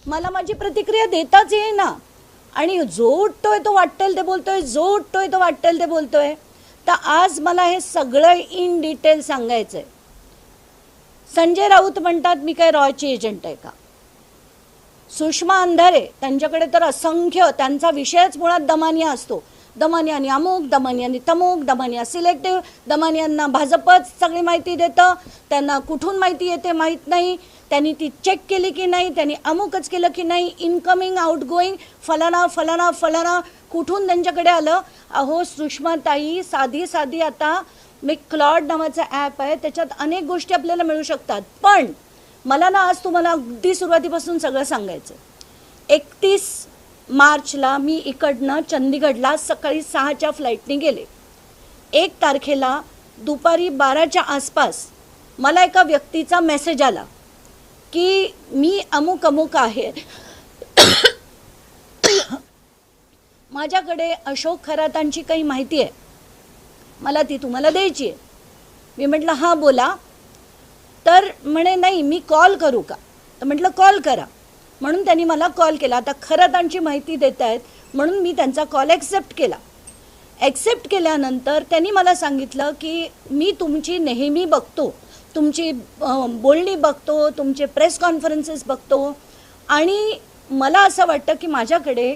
मला माझी प्रतिक्रिया देताच येईना आणि जो उठतोय तो वाटेल ते बोलतोय, जो उठतोय तो वाटेल ते बोलतोय. तर आज मला हे सगळं इन डिटेल सांगायचं आहे. संजय राऊत म्हणतात मी काय रॉयची एजंट आहे का? सुषमा अंधारे त्यांच्याकडे तर असंख्य, त्यांचा विषयच मुळात दमानिया असतो. दमानियानी अमुक, दमानियानी तमुक, दमानिया सिलेक्टिव्ह, दमानियांना भाजपच सगळी माहिती देतं, त्यांना कुठून माहिती येते माहीत नाही, त्यांनी ती चेक केली की नाही, त्यांनी अमुकच केलं की नाही, इनकमिंग आउटगोईंग फलाना फलाना फलाना कुठून त्यांच्याकडे आलं. अहो सुषमाताई, साधी आता मी क्लॉड नावाचं ॲप आहे, त्याच्यात अनेक गोष्टी आपल्याला मिळू शकतात. पण मला ना आज तुम्हाला अगदी सुरुवातीपासून सगळं सांगायचं. 31 मार्चला मी इकडनं चंदीगडला सकाळी 6च्या फ्लाईटने गेले. 1 तारखेला दुपारी 12च्या आसपास मला एका व्यक्तीचा मेसेज आला की मी अमुक अमुक आहे, माझ्याकडे अशोक खरातांची काही माहिती आहे, मला ती तुम्हाला द्यायची आहे. मी म्हटलं हां बोला. तर म्हणे नाही मी कॉल करू का? तर म्हटलं कॉल करा. म्हणून त्यांनी मला कॉल केला. आता खरातांची माहिती देत आहेत म्हणून मी त्यांचा कॉल ॲक्सेप्ट केला. ॲक्सेप्ट केल्यानंतर त्यांनी मला सांगितलं की मी तुमची नेहमी बघतो, तुमची बोलणी बघतो, तुमचे प्रेस कॉन्फरन्सेस बघतो आणि मला असं वाटतं की माझ्याकडे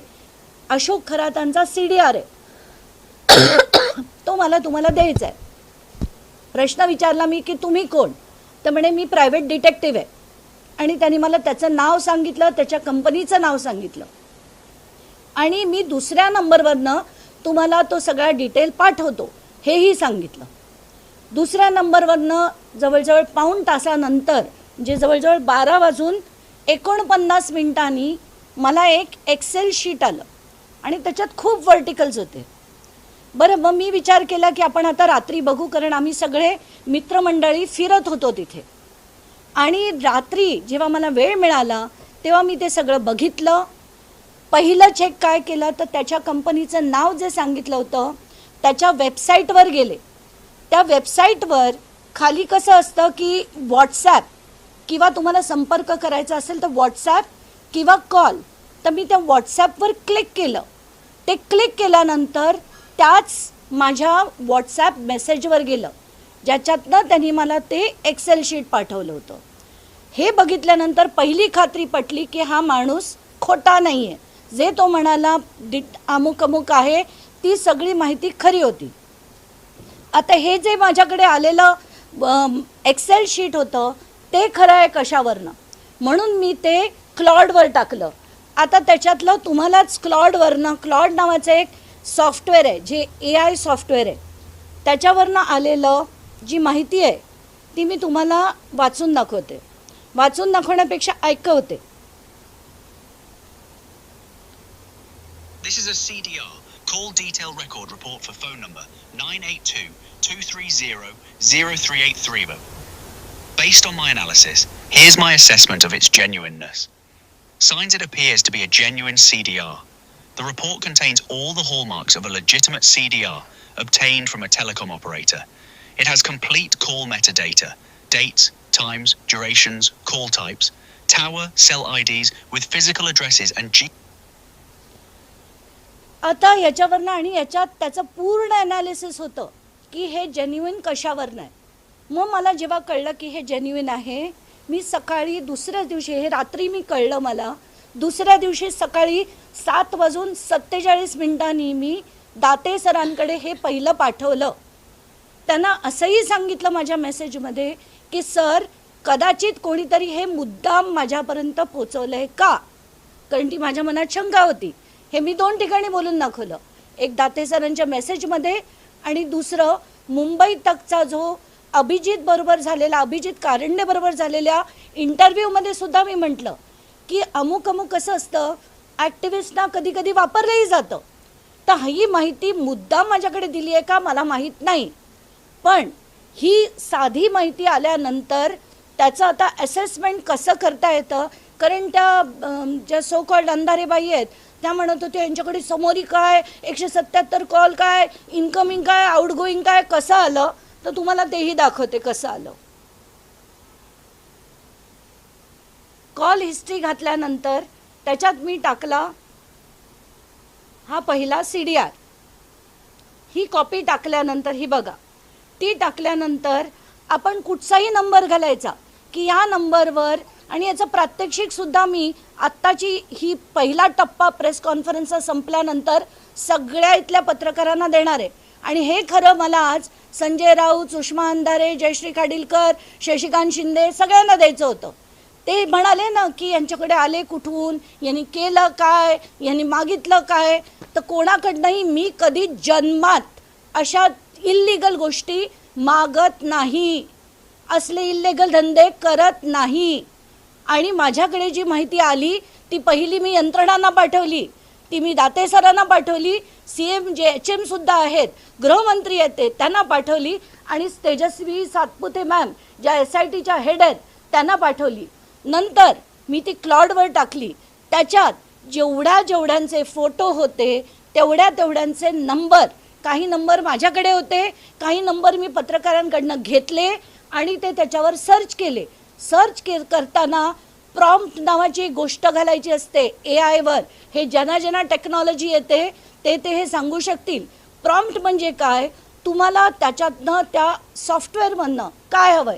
अशोक खरातांचा CDR आहे, तो मला तुम्हाला द्यायचा आहे. प्रश्न विचारला मी की तुम्ही कोण? तर म्हणे मी प्रायव्हेट डिटेक्टिव्ह आहे. आणि त्यांनी मला त्याचं नाव सांगितलं, त्याच्या कंपनीचं नाव सांगितलं आणि मी दुसऱ्या नंबरवरनं तुम्हाला तो सगळा डिटेल पाठवतो हेही सांगितलं. दुसऱ्या नंबरवरनं जवळजवळ पाऊण तासानंतर, म्हणजे जवळजवळ 12:49 मला एक एक्सेल शीट आलं आणि त्याच्यात खूप वर्टिकल्स होते. बरं, मग मी विचार केला की आपण आता रात्री बघू, कारण आम्ही सगळे मित्रमंडळी फिरत होतो तिथे. आणि रात्री जेव्हा मला वेळ मिळाला तेव्हा मी ते सगळं बघितलं. पहिलं चेक काय केलं तर त्याच्या कंपनीचं नाव जे सांगितलं होतं त्याच्या वेबसाईटवर गेले. त्या वेबसाईटवर खाली कसं असतं की व्हॉट्सॲप किंवा तुम्हाला संपर्क करायचा असेल तर व्हॉट्सॲप किंवा कॉल. तर मी त्या व्हॉट्सॲपवर क्लिक केलं. ते क्लिक केल्यानंतर त्याच माझ्या व्हॉट्सॲप मेसेजवर गेलं ज्याच्यातनं त्यांनी मला ते एक्सेल शीट पाठवलं होतं. हे बघितल्यानंतर पहिली खात्री पटली की हा माणूस खोटा नाही आहे. जे तो म्हणाला अमुक अमुक आहे ती सगळी माहिती खरी होती. आता हे जे माझ्याकडे आलेलं एक्सेल शीट होतं ते खरं आहे कशावरनं, म्हणून मी ते क्लॉडवर टाकलं. आता त्याच्यातलं तुम्हालाच क्लॉड नावाचं एक सॉफ्टवेअर आहे जे AI सॉफ्टवेअर आहे, त्याच्यावरनं आलेलं जी माहिती आहे ती मी तुम्हाला वाचून दाखवते. वाचून दाखवण्यापेक्षा ऐकवते. This is a CDR, call detail record report for phone number 982-230-0383. Based on my analysis, here's my assessment of its genuineness. Signs it appears to be a genuine CDR. The report contains all the hallmarks of a legitimate CDR obtained from a telecom operator. It has complete call metadata, dates, times, durations, call types, tower, cell IDs with physical addresses and आता याच्यावरनं आणि याच्यात त्याचं पूर्ण analysis होतं की हे genuine कशावरनं आहे. मग मला जेव्हा कळलं की हे जेन्युइन आहे, मी सकाळी दुसऱ्याच दिवशी, हे रात्री मी कळलं मला, दुसऱ्या दिवशी सकाळी 7:47 मी दाते सरांकडे हे पहिलं पाठवलं. त्यांना असंही सांगितलं माझ्या मेसेजमध्ये की सर कदाचित कोणीतरी हे मुद्दाम माझ्यापर्यंत पोचवलं आहे का, कारण ती माझ्या मनात शंका होती. हे मी 2 ठिकाणी बोलून दाखवलं, एक दाते सरांच्या मेसेजमध्ये आणि दुसरं मुंबई तकचा जो अभिजित कारंडे बरोबर झालेल्या इंटरव्ह्यूमध्ये सुद्धा मी म्हटलं की अमुक अमुक कसं असतं, ॲक्टिव्हिस्टना कधी कधी वापरलंही जातं. तर ही माहिती मुद्दाम माझ्याकडे दिली आहे का मला माहीत नाही, पण ही साधी माहिती आल्यानंतर त्याचं आता असेसमेंट कसं करता येतं, कारण त्या ज्या सो कॉल्ड अंधारेबाई आहेत त्या म्हणत होत्या यांच्याकडे समोरी काय 177 कॉल काय, इनकमिंग काय, आउटगोईंग काय, कसं आलं, तर तुम्हाला तेही दाखवते कसं आलं. कॉल हिस्ट्री घातल्यानंतर त्याच्यात मी टाकला हा पहिला CDR. ही कॉपी टाकल्यानंतर ही बघा, ती टाकल्यानंतर आपण कुठचाही नंबर घालायचा की या नंबरवर, आणि याचं प्रात्यक्षिकसुद्धा मी आत्ताची ही पहिला टप्पा प्रेस कॉन्फरन्सचा संपल्यानंतर सगळ्या इथल्या पत्रकारांना देणार आहे. आणि हे खरं मला आज संजय राऊत, सुषमा अंधारे, जयश्री खाडीलकर, शशिकांत शिंदे सगळ्यांना द्यायचं होतं. ते म्हणाले ना की यांच्याकडे आले कुठून, यांनी केलं काय, यांनी मागितलं काय. तर कोणाकडनंही मी कधी जन्मात अशा इल्लीगल गोष्टी मागत नाही, असले इल्लीगल धंदे करत नाही. आणि माझ्याकडे जी माहिती आली ती पहिली मी यंत्रणांना पाठवली, ती मी दाते सरांना पाठवली, CM जे HM सुद्धा आहेत, गृहमंत्री आहेत त्यांना पाठवली, आणि तेजस्वी सातपुते मॅम ज्या SITच्या हेड आहेत त्यांना पाठवली. नंतर मी ती क्लाउडवर टाकली. त्याच्यात जेवढ्यांचे फोटो होते तेवढ्यांचे नंबर, काही नंबर माझ्याकडे होते, काही नंबर मी पत्रकारांकडनं घेतले आणि ते त्याच्यावर सर्च केले. करताना प्रॉम्प्ट नावाची एक गोष्ट घालायची असते AI वर. हे ज्यांना टेक्नॉलॉजी येते ते हे सांगू शकतील. प्रॉम्प्ट म्हणजे काय, तुम्हाला त्याच्यातनं त्या सॉफ्टवेअरमधनं काय हवंय.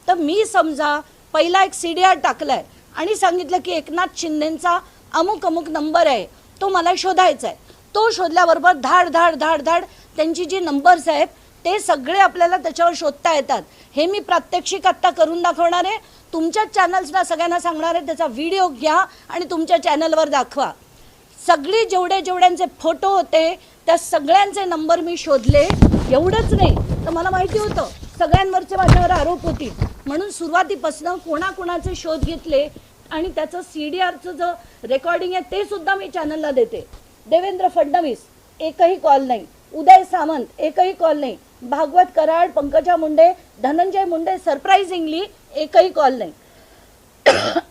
तर मी समजा पहिला एक CDR टाकलाय आणि सांगितलं की एकनाथ शिंदेंचा अमुक नंबर आहे, तो मला शोधायचा आहे. तो शोधल्याबरोबर धाड धाड धाड धाड त्यांची जी नंबर्स आहेत ते सगळे आपल्याला त्याच्यावर शोधता येतात. हे मी प्रात्यक्षिक आत्ता करून दाखवणार आहे. तुमच्या चॅनल्सला सगळ्यांना सांगणार आहे, त्याचा व्हिडिओ घ्या आणि तुमच्या चॅनलवर दाखवा. सगळी जेवढ्यांचे फोटो होते त्या सगळ्यांचे नंबर मी शोधले. एवढंच नाही तर मला माहिती होतं सगळ्यांवरचे माझ्यावर आरोप होतील, म्हणून सुरुवातीपासून कोणाचे शोध घेतले आणि त्याचं CDRचं जो रेकॉर्डिंग आहे ते सुद्धा मी चॅनलला देते. देवेंद्र फडणवीस एकही कॉल नाही, उदय सामंत एकही कॉल नाही, भागवत कराड, पंकजा मुंडे, धनंजय मुंडे सरप्राइझिंगली एकही कॉल नाही,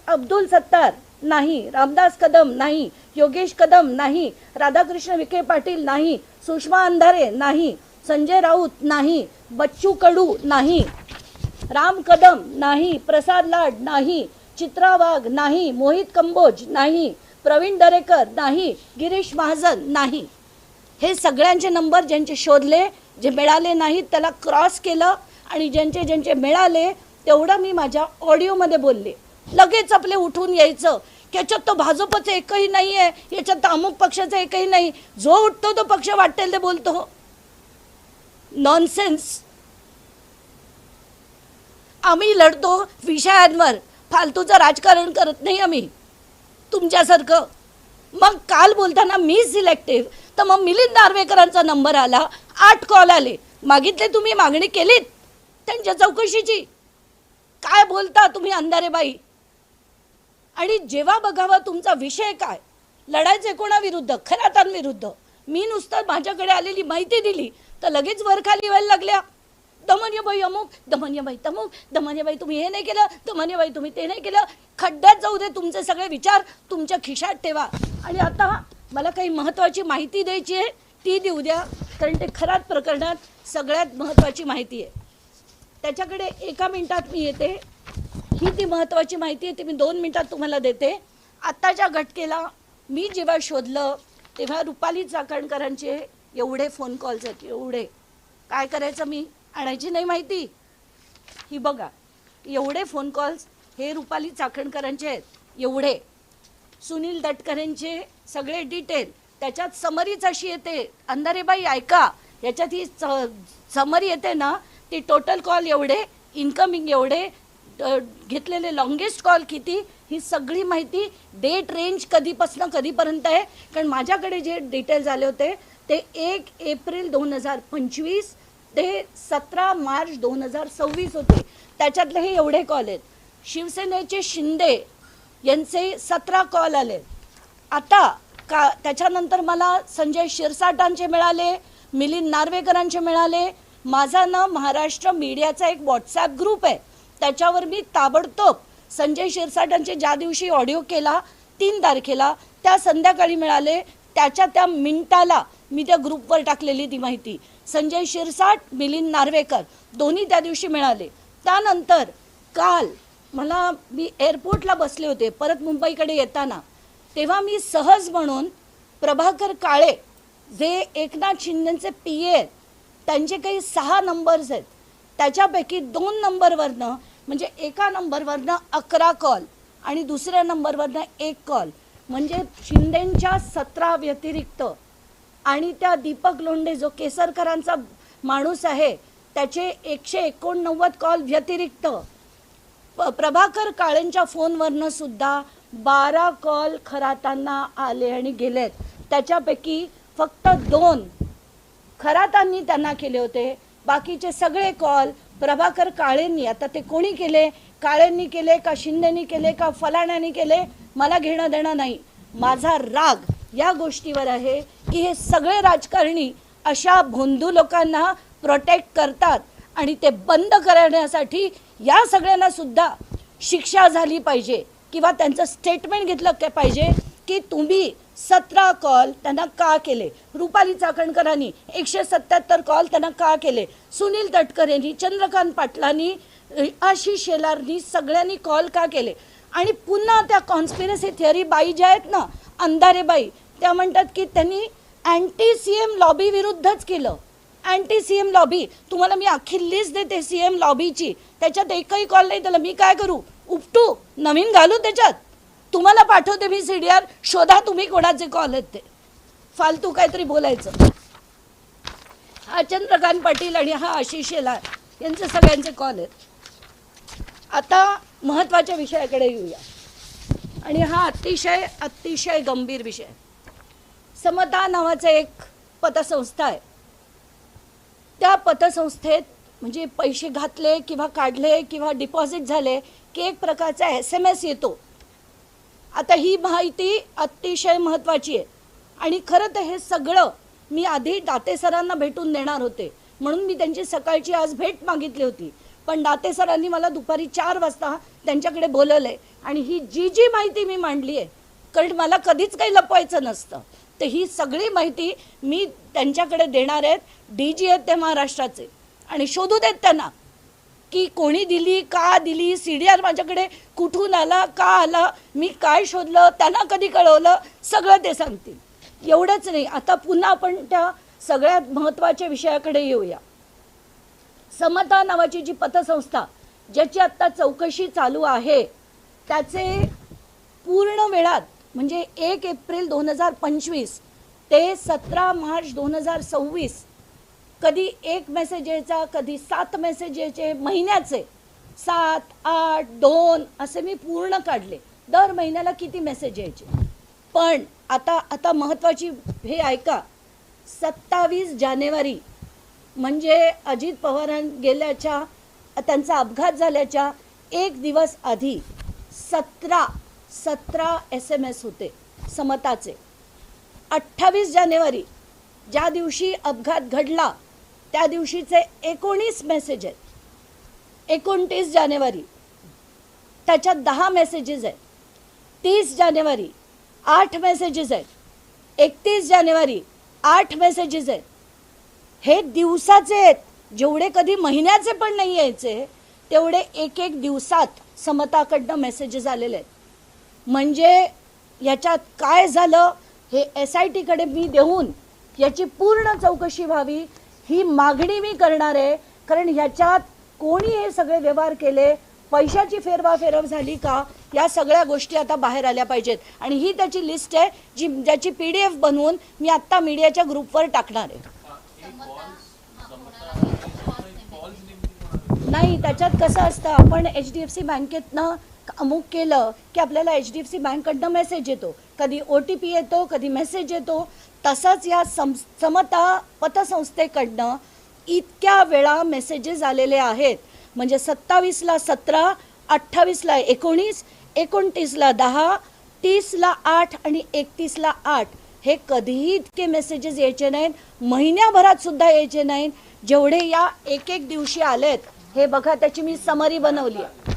अब्दुल सत्तार नाही, रामदास कदम नाही, योगेश कदम नाही, राधाकृष्ण विखे पाटील नाही, सुषमा अंधारे नाही, संजय राऊत नाही, बच्चू कडू नाही, राम कदम नाही, प्रसाद लाड नाही, चित्रा वाघ नाही, मोहित कंबोज नाही, प्रवीण दरेकर नाही, गिरीश महाजन नाही. हे सगळ्यांचे नंबर ज्यांचे शोधले, जे मिळाले नाहीत त्याला क्रॉस केलं, आणि ज्यांचे मिळाले तेवढं मी माझ्या ऑडिओमध्ये बोलले. लगेच आपले उठून यायचं की याच्यात तो भाजपचं एकही नाही आहे, याच्यात अमुक पक्षाचं एकही नाही, जो उठतो तो पक्ष वाटेल ते बोलतो. नॉनसेन्स. आम्ही लढतो विषयांवर, फालतूचं राजकारण करत नाही आम्ही तुमच्यासारखं. मग काल बोलताना मी सिलेक्टिव्ह, तर मग मिलिंद नार्वेकरांचा नंबर आला, 8 कॉल आले. मागितले तुम्ही, मागणी केलीत त्यांच्या चौकशीची. काय बोलता तुम्ही अंधारेबाई. आणि जेव्हा बघावा तुमचा विषय काय, लढायचे कोणाविरुद्ध, खरातांविरुद्ध. मी नुसतं माझ्याकडे आलेली माहिती दिली तर लगेच वरखाली व्हायला लागल्या. दमनबाई अमुक, दमनबाई तमुक, दमनबाई तुम्ही हे नाही केलं, दमनबाई तुम्ही ते नाही केलं. खड्ड्यात जाऊ दे तुमचे सगळे विचार, तुमच्या खिशात ठेवा. आणि आता मला काही महत्त्वाची माहिती द्यायची आहे ती देऊ द्या, कारण ते खरात प्रकरणात सगळ्यात महत्त्वाची माहिती आहे. त्याच्याकडे 1 मिनिटात मी येते. ही ती महत्त्वाची माहिती आहे, ती मी 2 मिनिटात तुम्हाला देते. आत्ताच्या घटकेला मी जेव्हा शोधलं तेव्हा रुपाली चाकणकरांचे एवढे फोन कॉल्स आहेत, एवढे. काय करायचं, मी आणायची नाही माहिती. ही बघा, एवढे फोन कॉल्स हे रुपाली चाकणकरांचे आहेत, एवढे. सुनील तटकरेंचे सगळे डिटेल त्याच्यात समरीच अशी येते. अंधारेबाई ऐका, याच्यात ही समरी येते ना, ती टोटल कॉल एवढे, इन्कमिंग एवढे, घेतलेले लॉंगेस्ट कॉल किती, ही सगळी माहिती, डेट रेंज कधीपासून कधीपर्यंत आहे. कारण माझ्याकडे जे डिटेल्स आले होते ते 1 एप्रिल 2025 ते 17 मार्च 2026 होते. त्याच्यातले हे एवढे कॉल आहेत. शिवसेनेचे शिंदे यांचे 17 कॉल आले. आता त्याच्यानंतर मला संजय शिरसाटांचे मिळाले, मिलिंद नार्वेकरांचे मिळाले. माझा ना महाराष्ट्र मीडियाचा एक व्हॉट्सॲप ग्रुप आहे, त्याच्यावर मी ताबडतोब संजय शिरसाटांचे ज्या दिवशी ऑडिओ केला 3 तारखेला त्या संध्याकाळी मिळाले. त्या मिनिटाला मी त्या ग्रुपवर टाकलेली ती माहिती. संजय शिरसाट, मिलिंद नार्वेकर दोन्ही त्या दिवशी मिळाले. त्यानंतर काल मी एअरपोर्टला बसले होते परत मुंबईकडे येताना, तेव्हा मी सहज म्हणून प्रभाकर काळे जे एकनाथ शिंदेचे पी आहेत त्यांचे काही 6 नंबर्स आहेत, त्याच्यापैकी 2 नंबरवरनं म्हणजे एका नंबरवरनं 11 कॉल आणि दुसऱ्या नंबरवरनं 1 कॉल, म्हणजे शिंदेंच्या 17 व्यतिरिक्त आणि त्या दीपक लोंढे जो केसरकरांचा माणूस आहे त्याचे 189 कॉल व्यतिरिक्त प्रभाकर काळेंच्या फोनवरनं सुद्धा 12 कॉल खरातांना आले आणि गेलेत. त्याच्यापैकी फक्त 2 खरातांनी त्यांना केले होते, बाकीचे सगळे कॉल प्रभाकर काळेंनी. आता ते कोणी केले, काळेंनी केले का शिंदेनी केले का फलाण्यानी केले, मला घेणं देणं नाही. माझा राग या गोष्टीवर आहे की हे सगळे राजकारणी अशा भोंदू लोकांना प्रोटेक्ट करतात आणि ते बंद करण्यासाठी या सगळ्यांना सुद्धा शिक्षा झाली पाहिजे किंवा त्यांचं स्टेटमेंट घेतलं पाहिजे की तुम्ही 17 कॉल त्यांना का केले. रुपाली चाकणकरांनी 177 कॉल त्यांना का केले, सुनील तटकरेंनी, चंद्रकांत पाटलांनी, आशिष शेलारनी सगळ्यांनी कॉल का केले. आणि पुन्हा त्या कॉन्स्पिरसी थिअरी बाई ज्या आहेत ना, अंधारे बाई, त्या म्हणतात की त्यांनी अँटी CM लॉबी विरुद्धच केलं. अँटी CM लॉबी, तुम्हाला मी अख्खी लिस्ट देते CM लॉबीची, त्याच्यात एकही कॉल नाही. त्याला मी काय करू, उपटू, नवीन घालू त्याच्यात? तुम्हाला पाठवते मी CDR, शोधा तुम्ही कोणाचे कॉल आहेत ते. फालतू काहीतरी बोलायचं. हा चंद्रकांत पाटील आणि हा आशिष शेलार यांचे सगळ्यांचे कॉल आहेत. आता महत्त्वाच्या विषयाकडे येऊया आणि हा अतिशय गंभीर विषय. समता नावाचं एक पतसंस्था आहे. त्या पतसंस्थेत म्हणजे पैसे घातले किंवा काढले किंवा डिपॉझिट झाले की एक प्रकारचा SMS येतो. आता ही माहिती अतिशय महत्त्वाची आहे आणि खरं तर हे सगळं मी आधी दाते सरांना भेटून देणार होते, म्हणून मी त्यांची सकाळची आज भेट मागितली होती. पण दाते सरांनी मला दुपारी 4 वाजता त्यांच्याकडे बोलवलं आहे आणि ही जी माहिती मी मांडली आहे, कारण मला कधीच काही लपवायचं नसतं, तर ही सगळी माहिती मी त्यांच्याकडे देणार आहेत. DG आहेत ते महाराष्ट्राचे आणि शोधू देत त्यांना की कोणी दिली, का दिली, CDR माझ्याकडे कुठून आला, का आला, मी काय शोधलं, त्यांना कधी कळवलं, सगळं ते सांगतील. एवढंच नाही, आता पुन्हा आपण त्या सगळ्यात महत्त्वाच्या विषयाकडे येऊया. समता नावाची जी पतसंस्था ज्याची आत्ता चौकशी चालू आहे, त्याचे पूर्ण वेळात म्हणजे 1 एप्रिल 2025 ते 17 मार्च 2026 कधी 1 मेसेज यायचा, कधी 7 मेसेज यायचे, महिन्याचे 7, 8, 2 असे मी पूर्ण काढले. दर महिन्याला किती मेसेज यायचे. पण आता महत्त्वाची हे ऐका, 27 जानेवारी म्हणजे अजित पवारां गेल्याच्या त्यांचा अपघात झाल्याच्या 1 दिवस आधी 17 SMS होते समताचे. 28 जानेवारी ज्या दिवशी अपघात घडला त्या दिवशीचे 19 मेसेज आहेत. 29 जानेवारी त्याच्यात 10 मेसेजेस आहेत. 30 जानेवारी 8 मेसेजेस आहेत. 31 जानेवारी 8 मेसेजेस आहेत. हे दिवसाचे आहेत, जेवढे कधी महिन्याचे पण नाही यायचे तेवढे एक दिवसात समताकडनं मेसेजेस आलेले आहेत. म्हणजे याच्यात काय झालं हे SIT कडे मी देऊन याची पूर्ण चौकशी व्हावी ही मागणी मी करणार आहे. कारण ह्याच्यात कोणी हे सगळे व्यवहार केले, पैशाची फेरवाफेरव झाली का, या सगळ्या गोष्टी आता बाहेर आल्या पाहिजेत. आणि ही त्याची लिस्ट आहे ज्याची PDF बनवून मी आत्ता मीडियाच्या ग्रुपवर टाकणार आहे. नाही, त्याच्यात कसं असतं, आपण HDFC बँकेतनं अमुक केलं की आपल्याला HDFC बँककडनं मेसेज येतो, कधी OTP येतो, कधी मेसेज येतो. तसंच या समता पतसंस्थेकडनं इतक्या वेळा मेसेजेस आलेले आहेत. म्हणजे 27ला 17, 28ला 19, 29ला 10, 30ला 8 आणि 31ला 8. हे कधीही इतके मेसेजेस यायचे नाहीत, महिन्याभरात सुद्धा यायचे नाहीत जेवढे या एक दिवशी आलेत. हे बघा, त्याची मी समरी बनवली आहे.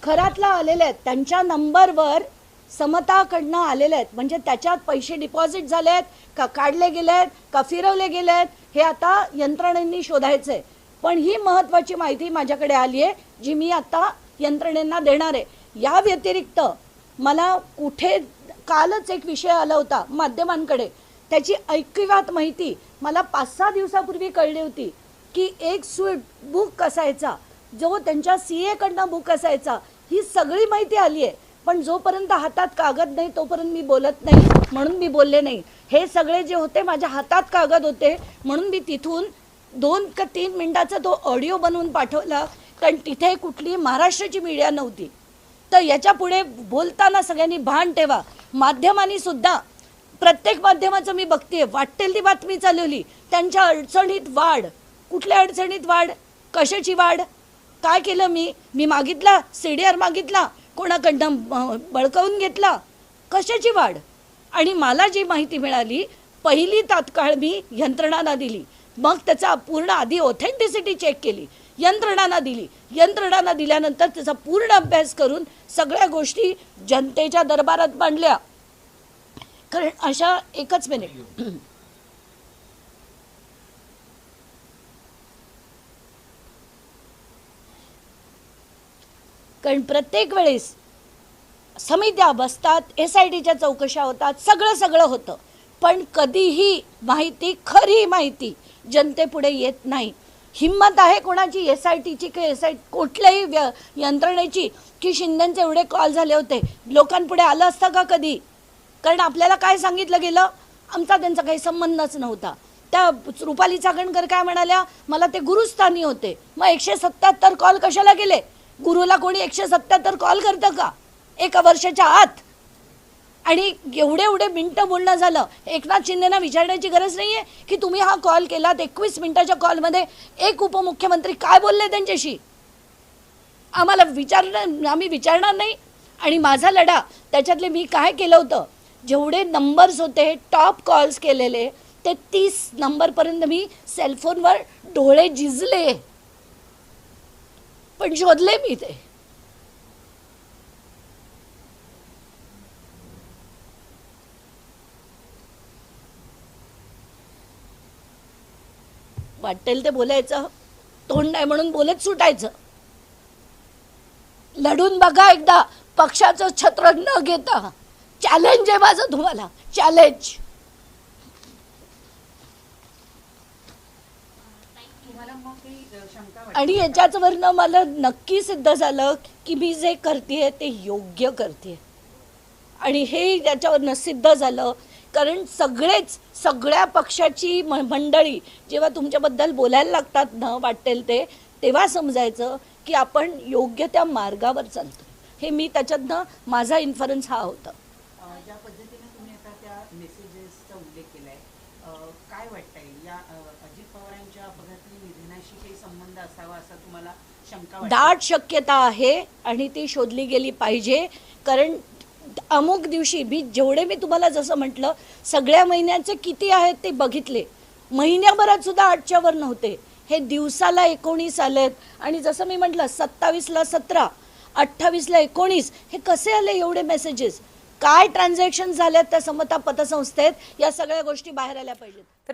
खरातला आलेले आहेत, त्यांच्या नंबरवर समताकडनं आलेले आहेत. म्हणजे त्याच्यात पैसे डिपॉझिट झाले आहेत का, काढले गेले आहेत का, फिरवले गेले आहेत, हे आता यंत्रणेंनी शोधायचं आहे. पण ही महत्त्वाची माहिती माझ्याकडे आली आहे जी मी आता यंत्रणेंना देणार आहे. या व्यतिरिक्त मला कुठे कालच एक विषय आला होता माध्यमांकडे, त्याची ऐकिवात माहिती मला 5-6 दिवसापूर्वी कळली होती की एक स्विफ्ट बुक असायचा जो त्यांच्या CA कडनं बुक असायचा. ही सगळी माहिती आली आहे, पण जोपर्यंत हातात कागद नाही तोपर्यंत मी बोलत नाही, म्हणून मी बोलले नाही. हे सगळे जे होते माझ्या हातात कागद होते म्हणून मी तिथून 2 का 3 मिनिटाचा तो ऑडिओ बनवून पाठवला, कारण तिथे कुठली महाराष्ट्राची मीडिया नव्हती. तर याच्या पुढे बोलताना सगळ्यांनी भान ठेवा. माध्यमांनी सुद्धा, प्रत्येक माध्यमाचं मी बघते, वाटेल ती बातमी चालवली. त्यांच्या अडचणीत वाढ. कुठल्या अडचणीत वाढ? कशाची वाढ? काय केलं मी मागितला, CDR मागितला, कोणाकडनं बळकावून घेतला? कशाची वाढ? आणि मला जी माहिती मिळाली पहिली तात्काळ मी यंत्रणांना दिली, मग त्याचा पूर्ण आधी ऑथेंटिसिटी चेक केली, यंत्रणांना दिली. यंत्रणांना दिल्यानंतर त्याचा पूर्ण अभ्यास करून सगळ्या गोष्टी जनतेच्या दरबारात मांडल्या. कारण अशा एकच मिनिट, कारण प्रत्येक वेळेस समित्या बसतात, SITच्या चौकशा होतात, सगळं होतं, पण कधीही माहिती, खरी माहिती जनतेपुढे येत नाही. हिम्मत आहे कोणाची SITची की कुठल्याही यंत्रणेची की शिंदेंचे एवढे कॉल झाले होते, लोकांपुढे आलं असतं का कधी? कारण आपल्याला काय सांगितलं गेलं, आमचा त्यांचा काही संबंधच नव्हता. त्या रुपाली चाकणकर काय म्हणाल्या, मला ते गुरुस्थानी होते. मग 177 कॉल कशाला गेले? गुरुला कोणी 177 कॉल करतं का एका वर्षाच्या आत? आणि एवढे मिनटं बोलणं झालं. एकनाथ शिंदेना विचारण्याची गरज नाही आहे की तुम्ही हा कॉल केलात, 21 मिनिटाच्या कॉलमध्ये एक उपमुख्यमंत्री काय बोलले त्यांच्याशी? आम्हाला आम्ही विचारणार नाही. आणि माझा लढा त्याच्यातले मी काय केलं होतं, जेवढे नंबर्स होते टॉप कॉल्स केलेले ते 30 नंबरपर्यंत मी सेलफोनवर डोळे झिजले, पण शोधले मी ते. वाटेल ते बोलायचं, तोंड नाही म्हणून बोलत सुटायचं. लढून बघा एकदा, पक्षाचं छत्र न घेता. चॅलेंज आहे माझं तुम्हाला, चॅलेंज. आणि याच्यावरनं मला नक्की सिद्ध झालं की मी जे करते ते योग्य करते. आणि हे याच्यावरनं सिद्ध झालं, कारण सगळ्या पक्षाची मंडळी जेव्हा तुमच्याबद्दल बोलायला लागतात ना वाटेल ते, तेव्हा समजायचं की आपण योग्य त्या मार्गावर चालतो. हे मी त्याच्यातनं माझा इन्फरन्स हा होता. ज्या पद्धतीने तुम्ही आता त्या मेसेजेसचा उल्लेख केलाय, काय वाटतंय या अजित पवारांच्या अपघाती निधनाशी काही संबंध असावा असं तुम्हाला शंका वाटते? दाट शक्यता आहे आणि ती शोधली गेली पाहिजे. कारण अमुक दिवशी जेवढे मी तुम्हाला जसं म्हटलं सगळ्या महिन्याचे किती आहेत ते बघितले, महिन्याभरात सुद्धा 8च्या वर नव्हते. हे दिवसाला 19 आलेत. आणि जसं मी म्हटलं 27ला 17, 28ला 19, हे कसे आले एवढे मेसेजेस? काय ट्रान्झॅक्शन झाल्यात त्या समता पतसंस्थेत? या सगळ्या गोष्टी बाहेर आल्या पाहिजेत.